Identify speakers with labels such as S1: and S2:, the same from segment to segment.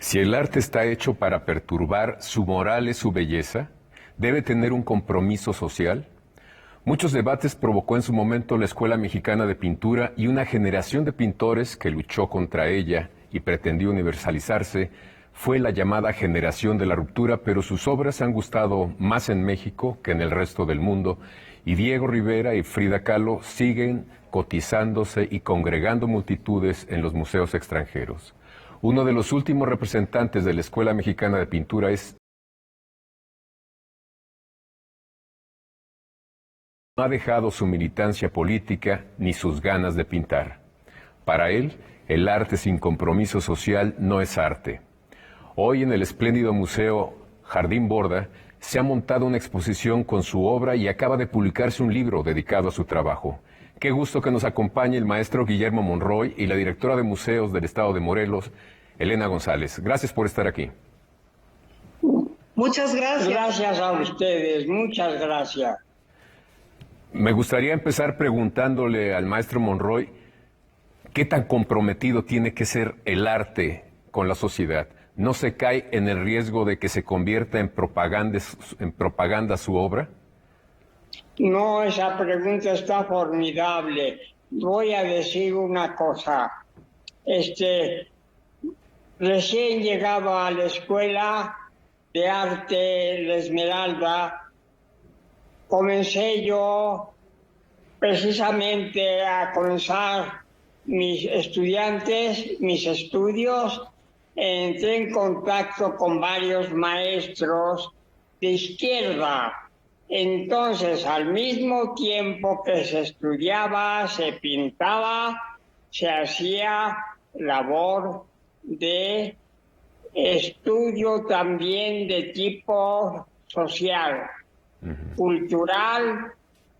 S1: Si el arte está hecho para perturbar su moral y su belleza, ¿debe tener un compromiso social? Muchos debates provocó en su momento la Escuela Mexicana de Pintura y una generación de pintores que luchó contra ella y pretendió universalizarse fue la llamada generación de la ruptura, pero sus obras han gustado más en México que en el resto del mundo, y Diego Rivera y Frida Kahlo siguen cotizándose y congregando multitudes en los museos extranjeros. Uno de los últimos representantes de la Escuela Mexicana de Pintura no ha dejado su militancia política ni sus ganas de pintar. Para él, el arte sin compromiso social no es arte. Hoy en el espléndido Museo Jardín Borda se ha montado una exposición con su obra y acaba de publicarse un libro dedicado a su trabajo. Qué gusto que nos acompañe el maestro Guillermo Monroy y la directora de museos del estado de Morelos, Elena González. Gracias por estar aquí.
S2: Muchas gracias.
S3: Gracias a ustedes, muchas gracias.
S1: Me gustaría empezar preguntándole al maestro Monroy, ¿qué tan comprometido tiene que ser el arte con la sociedad? ¿No se cae en el riesgo de que se convierta en propaganda su obra?
S3: No, esa pregunta está formidable. Voy a decir una cosa. Recién llegado a la Escuela de Arte La Esmeralda, comencé yo precisamente a comenzar mis estudios, entré en contacto con varios maestros de izquierda. Entonces, al mismo tiempo que se estudiaba, se pintaba, se hacía labor de estudio también de tipo social, cultural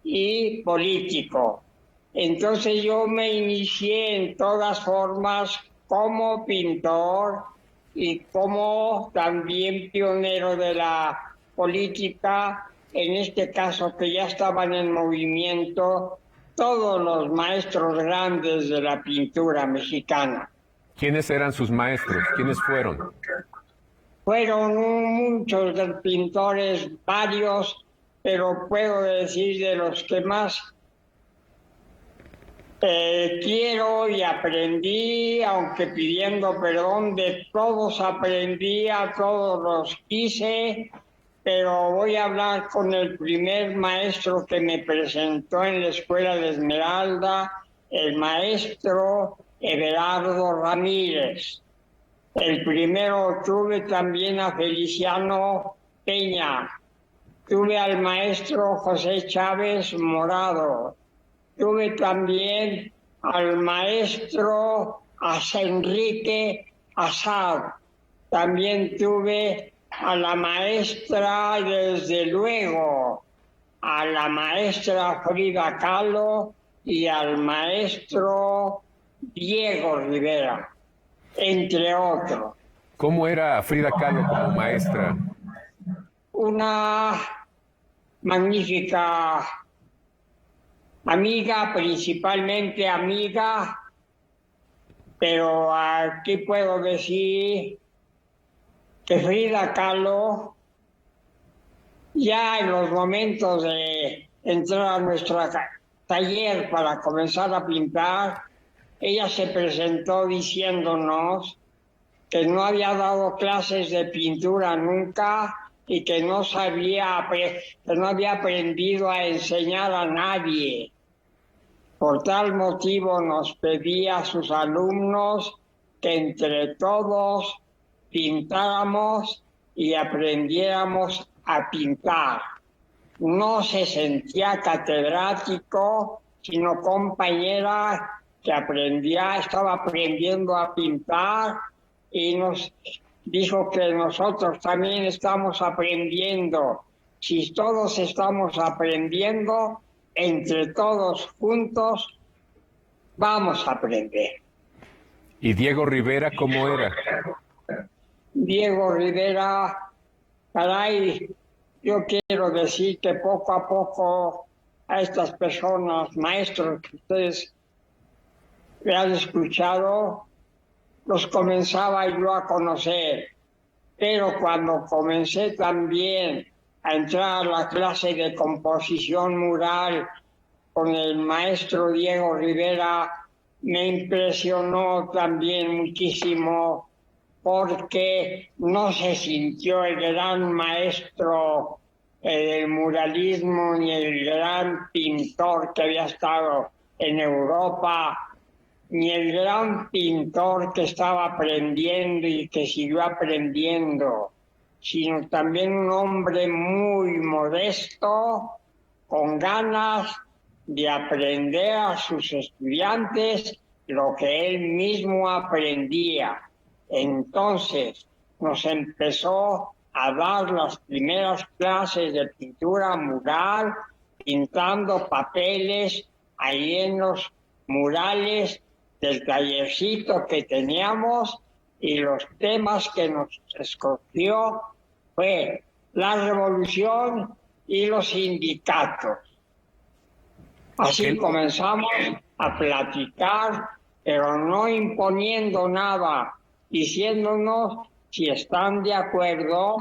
S3: y político. Entonces yo me inicié en todas formas como pintor y como también pionero de la política, en este caso que ya estaban en movimiento todos los maestros grandes de la pintura mexicana.
S1: ¿Quiénes eran sus maestros? ¿Quiénes fueron?
S3: Fueron muchos pintores, varios, pero puedo decir de los que más quiero y aprendí, aunque pidiendo perdón, de todos aprendí, a todos los quise, pero voy a hablar con el primer maestro que me presentó en la Escuela de Esmeralda, el maestro Everardo Ramírez. El primero tuve también a Feliciano Peña, tuve al maestro José Chávez Morado, tuve también al maestro Enrique Azad, también tuve a la maestra, desde luego, a la maestra Frida Kahlo y al maestro Diego Rivera, entre otros.
S1: ¿Cómo era Frida Kahlo como maestra?
S3: Una magnífica amiga, principalmente amiga, pero aquí puedo decir que Frida Kahlo, ya en los momentos de entrar a nuestro taller para comenzar a pintar, ella se presentó diciéndonos que no había dado clases de pintura nunca y que no había aprendido a enseñar a nadie. Por tal motivo nos pedía a sus alumnos que entre todos pintáramos y aprendiéramos a pintar. No se sentía catedrático, sino compañera que estaba aprendiendo a pintar, y nos dijo que nosotros también estamos aprendiendo. Si todos estamos aprendiendo, entre todos juntos vamos a aprender.
S1: ¿Y Diego Rivera cómo era?
S3: Diego Rivera, caray, yo quiero decir que poco a poco a estas personas, maestros que ustedes me han escuchado, los comenzaba yo a conocer. Pero cuando comencé también a entrar a la clase de composición mural con el maestro Diego Rivera, me impresionó también muchísimo porque no se sintió el gran maestro del muralismo ni el gran pintor que había estado en Europa, ni el gran pintor que estaba aprendiendo y que siguió aprendiendo, sino también un hombre muy modesto, con ganas de aprender a sus estudiantes lo que él mismo aprendía. Entonces nos empezó a dar las primeras clases de pintura mural, pintando papeles ahí en los murales del tallercito que teníamos, y los temas que nos escogió fue la revolución y los sindicatos. Así comenzamos a platicar, pero no imponiendo nada, diciéndonos si están de acuerdo,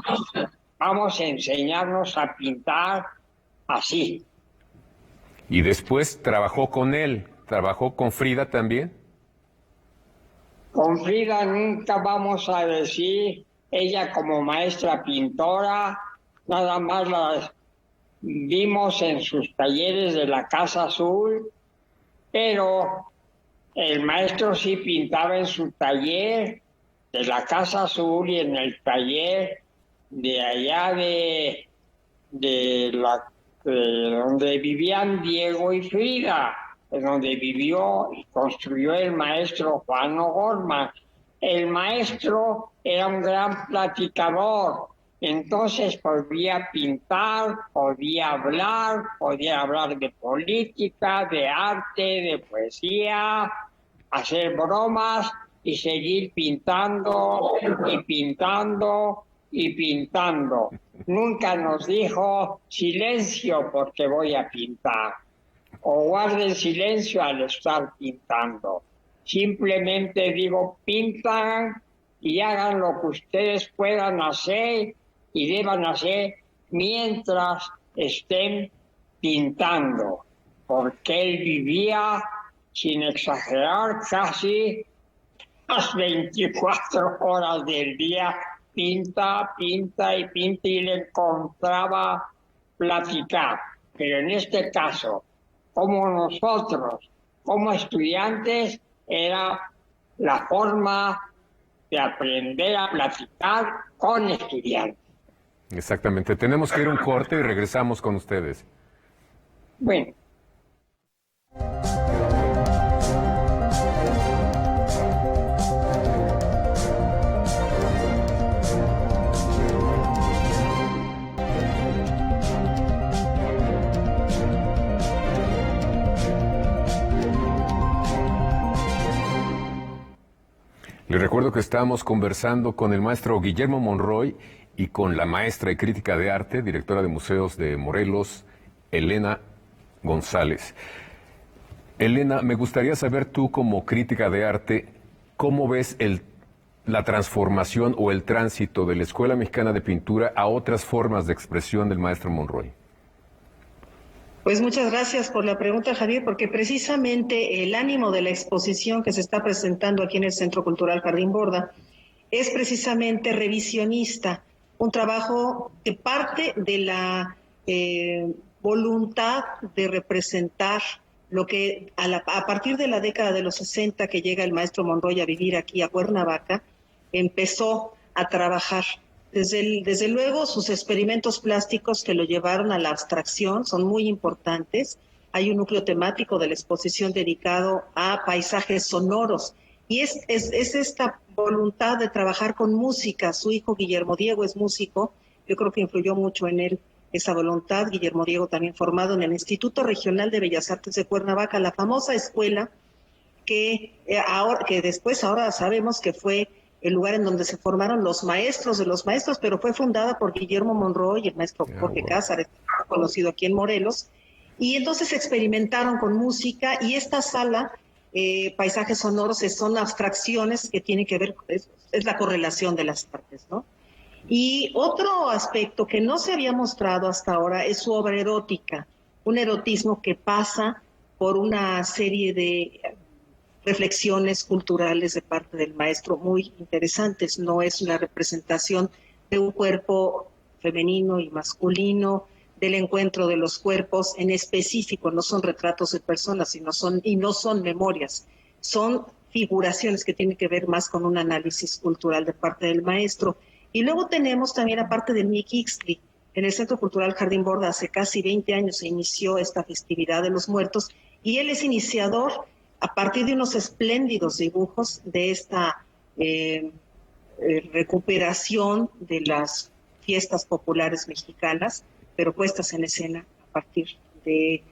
S3: vamos a enseñarnos a pintar así.
S1: Y después trabajó con él, trabajó con Frida también.
S3: Con Frida nunca vamos a decir, ella como maestra pintora, nada más la vimos en sus talleres de la Casa Azul, pero el maestro sí pintaba en su taller de la Casa Azul y en el taller de allá de donde vivían Diego y Frida, en donde vivió y construyó el maestro Juan O'Gorman. El maestro era un gran platicador, entonces podía pintar, podía hablar de política, de arte, de poesía, hacer bromas y seguir pintando y pintando y pintando. Nunca nos dijo silencio porque voy a pintar, o guarden silencio al estar pintando. Simplemente digo, pintan y hagan lo que ustedes puedan hacer y deban hacer mientras estén pintando, porque él vivía, sin exagerar, casi las 24 horas del día, pinta y le encontraba platicar. Pero en este caso, como nosotros, como estudiantes, era la forma de aprender a platicar con estudiantes.
S1: Exactamente. Tenemos que ir a un corte y regresamos con ustedes.
S3: Bueno.
S1: Les recuerdo que estamos conversando con el maestro Guillermo Monroy y con la maestra y crítica de arte, directora de museos de Morelos, Elena González. Elena, me gustaría saber tú como crítica de arte, ¿cómo ves la transformación o el tránsito de la Escuela Mexicana de Pintura a otras formas de expresión del maestro Monroy?
S2: Pues muchas gracias por la pregunta, Javier, porque precisamente el ánimo de la exposición que se está presentando aquí en el Centro Cultural Jardín Borda es precisamente revisionista, un trabajo que parte de la voluntad de representar lo que a partir de la década de los 60 que llega el maestro Monroy a vivir aquí a Cuernavaca, empezó a trabajar. Desde luego, sus experimentos plásticos que lo llevaron a la abstracción son muy importantes. Hay un núcleo temático de la exposición dedicado a paisajes sonoros. Y es esta voluntad de trabajar con música. Su hijo Guillermo Diego es músico. Yo creo que influyó mucho en él esa voluntad. Guillermo Diego también formado en el Instituto Regional de Bellas Artes de Cuernavaca, la famosa escuela que después ahora sabemos que fue el lugar en donde se formaron los maestros de los maestros, pero fue fundada por Guillermo Monroy y el maestro Jorge Cázares, conocido aquí en Morelos, y entonces experimentaron con música, y esta sala paisajes sonoros, son abstracciones que tienen que ver, es la correlación de las partes, ¿no? Y otro aspecto que no se había mostrado hasta ahora es su obra erótica, un erotismo que pasa por una serie de reflexiones culturales de parte del maestro muy interesantes. No es una representación de un cuerpo femenino y masculino, del encuentro de los cuerpos en específico, no son retratos de personas, no son memorias, son figuraciones que tienen que ver más con un análisis cultural de parte del maestro. Y luego tenemos también, aparte de Nick Ixtli, en el Centro Cultural Jardín Borda hace casi 20 años se inició esta festividad de los muertos y él es iniciador a partir de unos espléndidos dibujos de esta recuperación de las fiestas populares mexicanas, pero puestas en escena a partir de...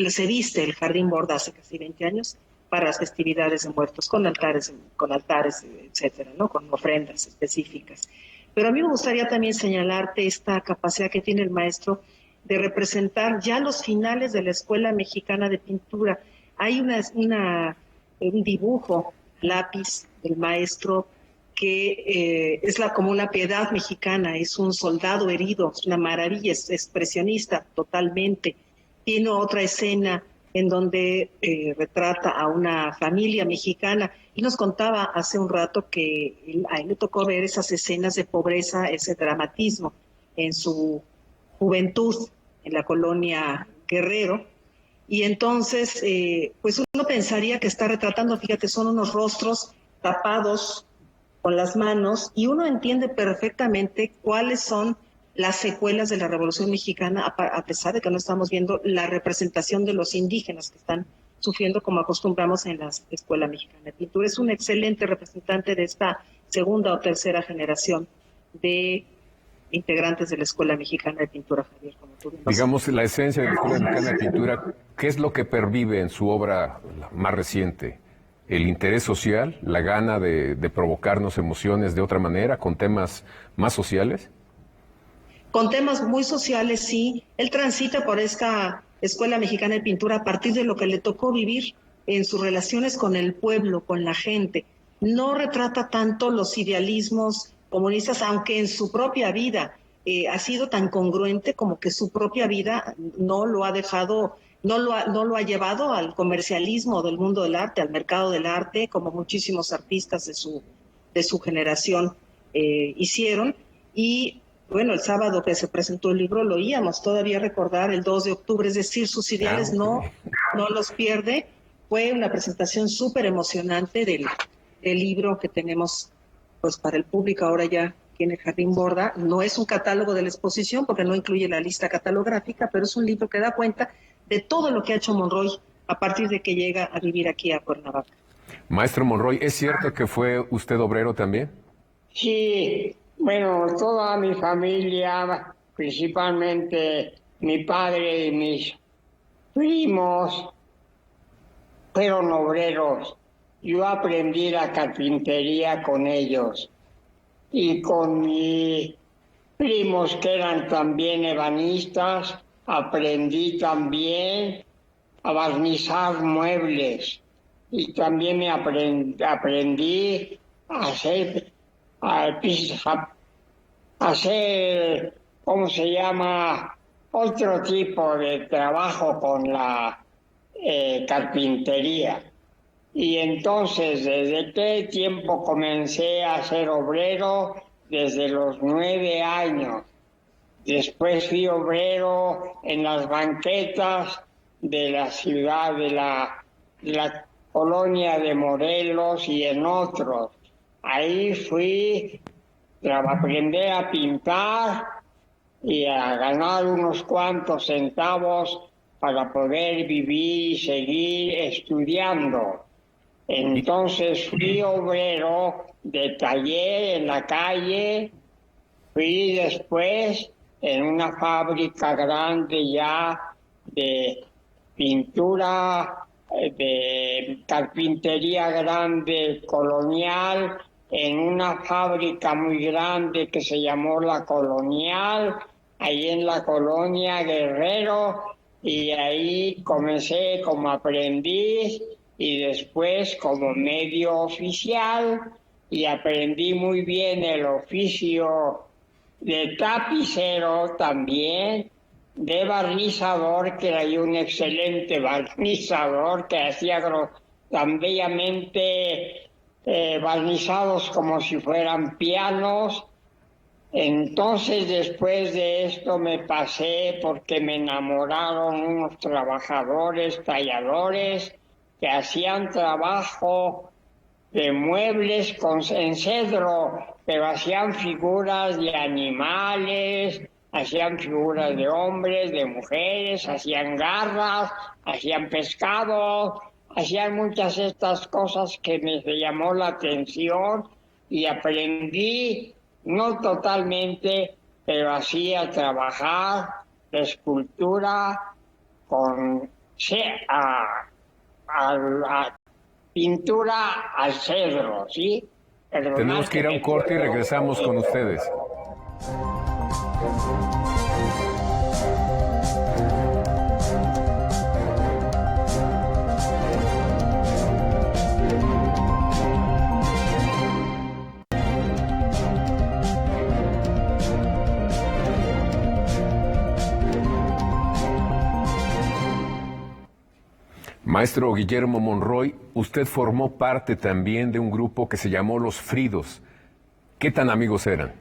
S2: se viste el Jardín Borda hace casi 20 años para las festividades de muertos, con altares, etcétera, ¿no? Con ofrendas específicas. Pero a mí me gustaría también señalarte esta capacidad que tiene el maestro de representar ya los finales de la Escuela Mexicana de Pintura. Hay un dibujo, lápiz del maestro, que es como una piedad mexicana, es un soldado herido, es una maravilla, es expresionista totalmente. Tiene otra escena en donde retrata a una familia mexicana y nos contaba hace un rato que a él le tocó ver esas escenas de pobreza, ese dramatismo en su juventud en la colonia Guerrero. Y entonces, pues uno pensaría que está retratando, fíjate, son unos rostros tapados con las manos y uno entiende perfectamente cuáles son las secuelas de la Revolución Mexicana, a pesar de que no estamos viendo la representación de los indígenas que están sufriendo como acostumbramos en la Escuela Mexicana de Pintura. Es un excelente representante de esta segunda o tercera generación de integrantes de la Escuela Mexicana de Pintura, Javier, como tú bien
S1: Digamos, la esencia de la Escuela Mexicana de Pintura, ¿qué es lo que pervive en su obra más reciente? ¿El interés social, la gana de provocarnos emociones de otra manera, con temas más sociales?
S2: Con temas muy sociales, sí. Él transita por esta Escuela Mexicana de Pintura a partir de lo que le tocó vivir en sus relaciones con el pueblo, con la gente. No retrata tanto los idealismos comunistas, aunque en su propia vida ha sido tan congruente como que su propia vida no lo ha dejado, no lo ha llevado al comercialismo del mundo del arte, al mercado del arte, como muchísimos artistas de su generación hicieron. Y bueno, el sábado que se presentó el libro lo oíamos todavía recordar el 2 de octubre, es decir, sus ideales no los pierde. Fue una presentación súper emocionante del libro que tenemos pues para el público ahora ya aquí en el Jardín Borda. No es un catálogo de la exposición porque no incluye la lista catalográfica, pero es un libro que da cuenta de todo lo que ha hecho Monroy a partir de que llega a vivir aquí a Cuernavaca.
S1: Maestro Monroy, ¿es cierto que fue usted obrero también?
S3: Sí, bueno, toda mi familia, principalmente mi padre y mis primos, fueron obreros. Yo aprendí la carpintería con ellos y con mis primos que eran también ebanistas, aprendí también a barnizar muebles y también me aprendí a hacer, ¿cómo se llama? Otro tipo de trabajo con la carpintería. Y entonces, ¿desde qué tiempo comencé a ser obrero? Desde los 9 años. Después fui obrero en las banquetas de la ciudad, de la colonia de Morelos y en otros. Ahí fui a aprender a pintar y a ganar unos cuantos centavos para poder vivir y seguir estudiando. Entonces fui obrero de taller en la calle, fui después en una fábrica grande ya de pintura, de carpintería grande colonial, en una fábrica muy grande que se llamó La Colonial, ahí en la colonia Guerrero, y ahí comencé como aprendiz y después como medio oficial, y aprendí muy bien el oficio de tapicero también, de barnizador, que era yo un excelente barnizador que hacía tan bellamente barnizados como si fueran pianos. Entonces, después de esto me pasé porque me enamoraron unos trabajadores, talladores, que hacían trabajo de muebles en cedro, pero hacían figuras de animales, hacían figuras de hombres, de mujeres, hacían garras, hacían pescado, hacían muchas de estas cosas que me llamó la atención y aprendí, no totalmente, pero así a trabajar la escultura con pintura al cedro, ¿sí?
S1: Tenemos que ir a un corte y regresamos con ustedes. Maestro Guillermo Monroy, usted formó parte también de un grupo que se llamó Los Fridos. ¿Qué tan amigos eran?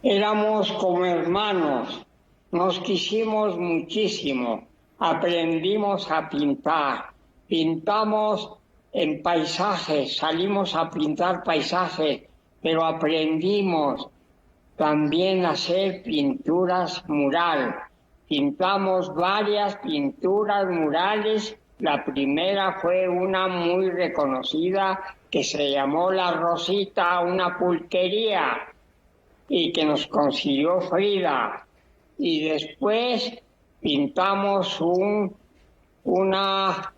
S3: Éramos como hermanos, nos quisimos muchísimo, aprendimos a pintar, pintamos en paisajes, salimos a pintar paisajes, pero aprendimos también a hacer pinturas mural. Pintamos varias pinturas murales. La primera fue una muy reconocida que se llamó La Rosita, una pulquería, y que nos consiguió Frida. Y después pintamos una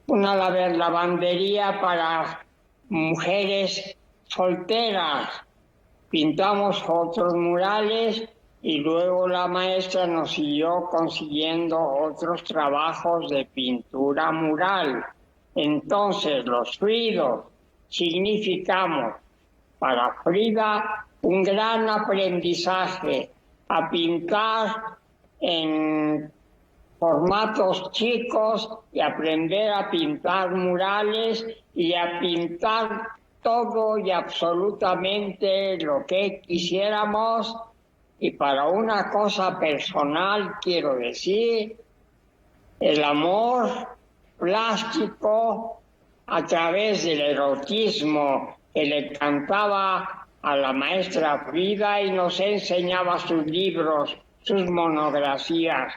S3: lavandería para mujeres solteras. Pintamos otros murales y luego la maestra nos siguió consiguiendo otros trabajos de pintura mural. Entonces, los Fridos significamos para Frida un gran aprendizaje a pintar en formatos chicos y aprender a pintar murales y a pintar todo y absolutamente lo que quisiéramos. Y para una cosa personal quiero decir, el amor plástico a través del erotismo que le cantaba a la maestra Frida y nos enseñaba sus libros, sus monografías,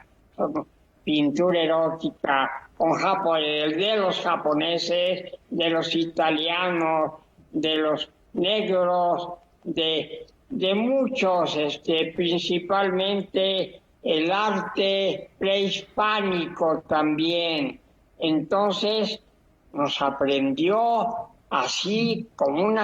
S3: pintura erótica de los japoneses, de los italianos, de los negros, de muchos, principalmente el arte prehispánico también. Entonces nos aprendió así como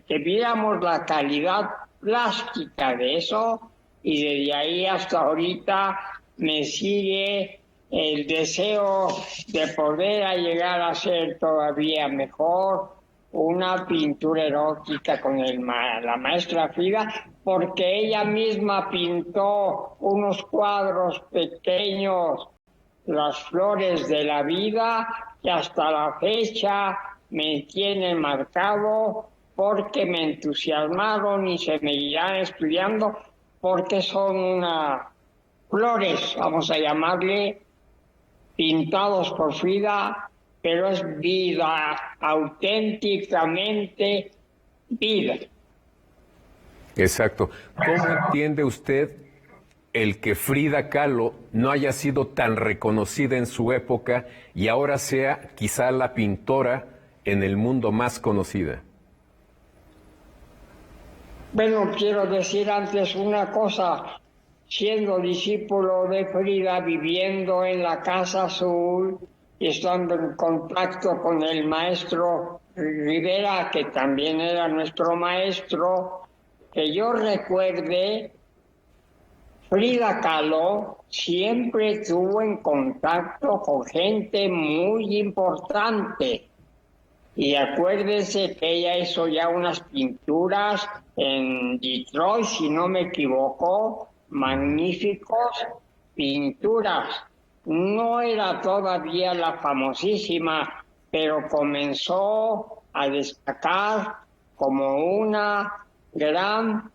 S3: que viéramos la calidad plástica de eso, y desde ahí hasta ahorita me sigue el deseo de poder llegar a ser todavía mejor una pintura erótica con la maestra Frida, porque ella misma pintó unos cuadros pequeños, las flores de la vida, que hasta la fecha me tienen marcado porque me entusiasmaron y se me irán estudiando, porque son unas flores, vamos a llamarle, pintados por Frida, pero es vida, auténticamente vida.
S1: Exacto. ¿Cómo entiende usted el que Frida Kahlo no haya sido tan reconocida en su época y ahora sea quizá la pintora en el mundo más conocida?
S3: Bueno, quiero decir antes una cosa. Siendo discípulo de Frida, viviendo en la Casa Azul y estando en contacto con el maestro Rivera, que también era nuestro maestro, que yo recuerde, Frida Kahlo siempre estuvo en contacto con gente muy importante. Y acuérdense que ella hizo ya unas pinturas en Detroit, si no me equivoco, magníficos pinturas. No era todavía la famosísima, pero comenzó a destacar como una gran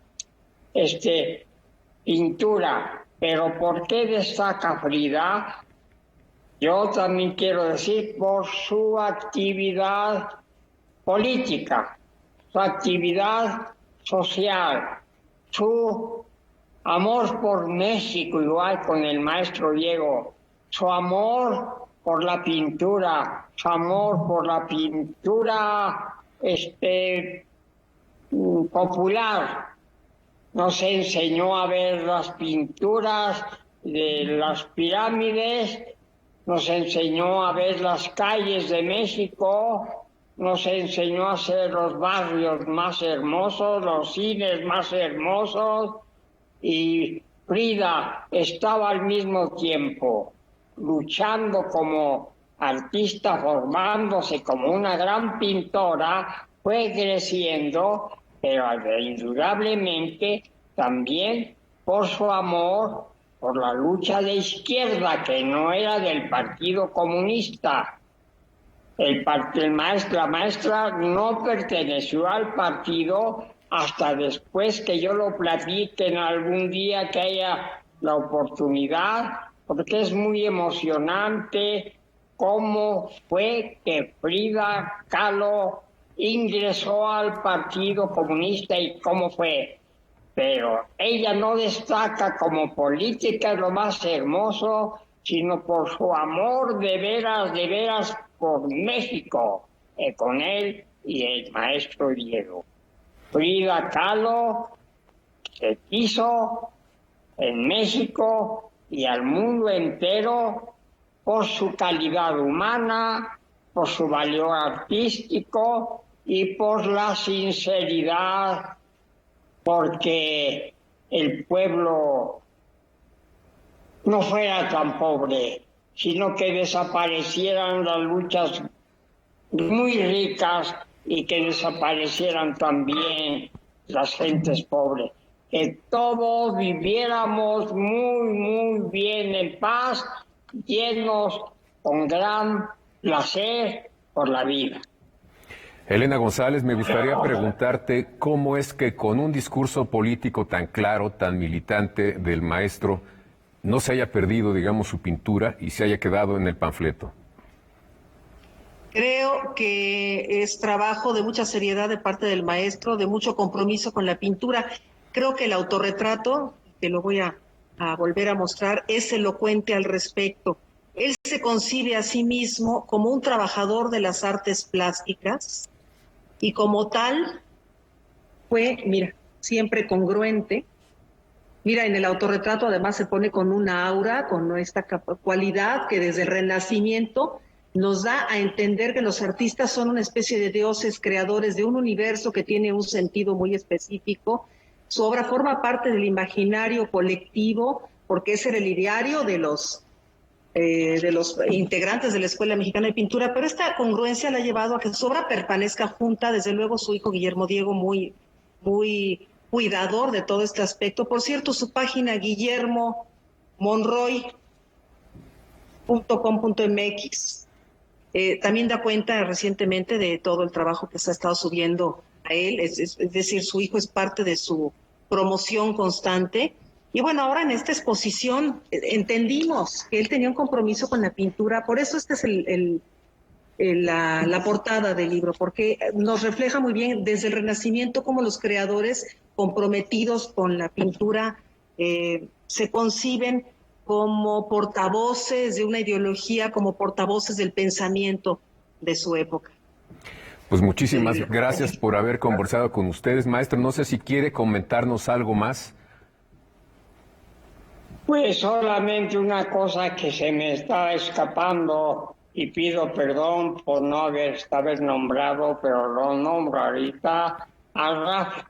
S3: pintura. Pero ¿por qué destaca Frida? Yo también quiero decir por su actividad política, su actividad social, su amor por México, igual con el maestro Diego, su amor por la pintura, su amor por la pintura popular. Nos enseñó a ver las pinturas de las pirámides, nos enseñó a ver las calles de México, nos enseñó a hacer los barrios más hermosos, los cines más hermosos, y Frida estaba al mismo tiempo luchando como artista, formándose como una gran pintora, fue creciendo, pero indudablemente también por su amor por la lucha de izquierda, que no era del Partido Comunista. La maestra no perteneció al partido hasta después que yo lo platique en algún día que haya la oportunidad, porque es muy emocionante cómo fue que Frida Kahlo ingresó al Partido Comunista y cómo fue. Pero ella no destaca como política, es lo más hermoso, sino por su amor de veras por México, con él y el maestro Diego. Frida Kahlo se quiso en México y al mundo entero por su calidad humana, por su valor artístico y por la sinceridad, porque el pueblo no fuera tan pobre, sino que desaparecieran las luchas muy ricas y que desaparecieran también las gentes pobres. Que todos viviéramos muy bien en paz, llenos con gran placer por la vida.
S1: Elena González, me gustaría preguntarte cómo es que con un discurso político tan claro, tan militante del maestro, no se haya perdido, digamos, su pintura y se haya quedado en el panfleto.
S2: Creo que es trabajo de mucha seriedad de parte del maestro, de mucho compromiso con la pintura. Creo que el autorretrato, que lo voy a volver a mostrar, es elocuente al respecto. Él se concibe a sí mismo como un trabajador de las artes plásticas y como tal fue, mira, siempre congruente. Mira, en el autorretrato además se pone con una aura, con esta cualidad que desde el Renacimiento nos da a entender que los artistas son una especie de dioses creadores de un universo que tiene un sentido muy específico. Su obra forma parte del imaginario colectivo porque es el ideario de los integrantes de la Escuela Mexicana de Pintura, pero esta congruencia la ha llevado a que su obra permanezca junta, desde luego su hijo Guillermo Diego muy cuidador de todo este aspecto. Por cierto, su página guillermomonroy.com.mx también da cuenta recientemente de todo el trabajo que se ha estado subiendo a él, es decir, su hijo es parte de su promoción constante. Y bueno, ahora en esta exposición entendimos que él tenía un compromiso con la pintura, por eso esta es la portada del libro, porque nos refleja muy bien desde el Renacimiento cómo los creadores comprometidos con la pintura se conciben como portavoces de una ideología, como portavoces del pensamiento de su época.
S1: Pues muchísimas gracias por haber conversado con ustedes. Maestro, no sé si quiere comentarnos algo más.
S3: Pues solamente una cosa que se me estaba escapando y pido perdón por no haber nombrado, pero lo nombro ahorita, a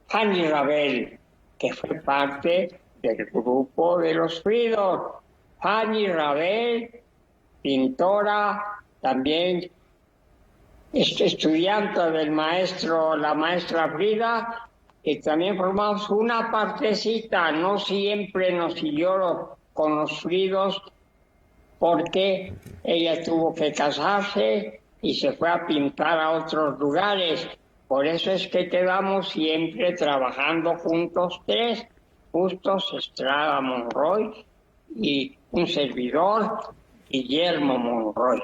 S3: Fanny Rabel. que fue parte del grupo de los Fridos. Fanny Rabel, pintora, también estudiante del maestro, la maestra Frida, y también formamos una partecita, no siempre nos siguió con los Fridos, porque ella tuvo que casarse y se fue a pintar a otros lugares. Por eso es que quedamos siempre trabajando juntos tres, Justos Estrada Monroy y un servidor, Guillermo Monroy.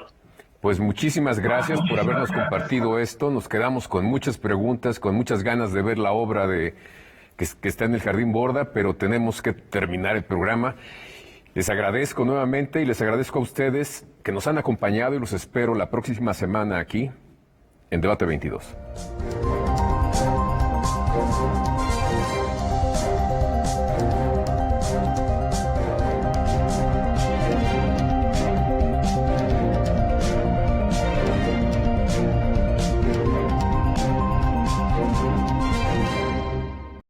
S1: Pues muchísimas gracias por habernos compartido esto. Nos quedamos con muchas preguntas, con muchas ganas de ver la obra que está en el Jardín Borda, pero tenemos que terminar el programa. Les agradezco nuevamente y les agradezco a ustedes que nos han acompañado y los espero la próxima semana aquí en Debate 22.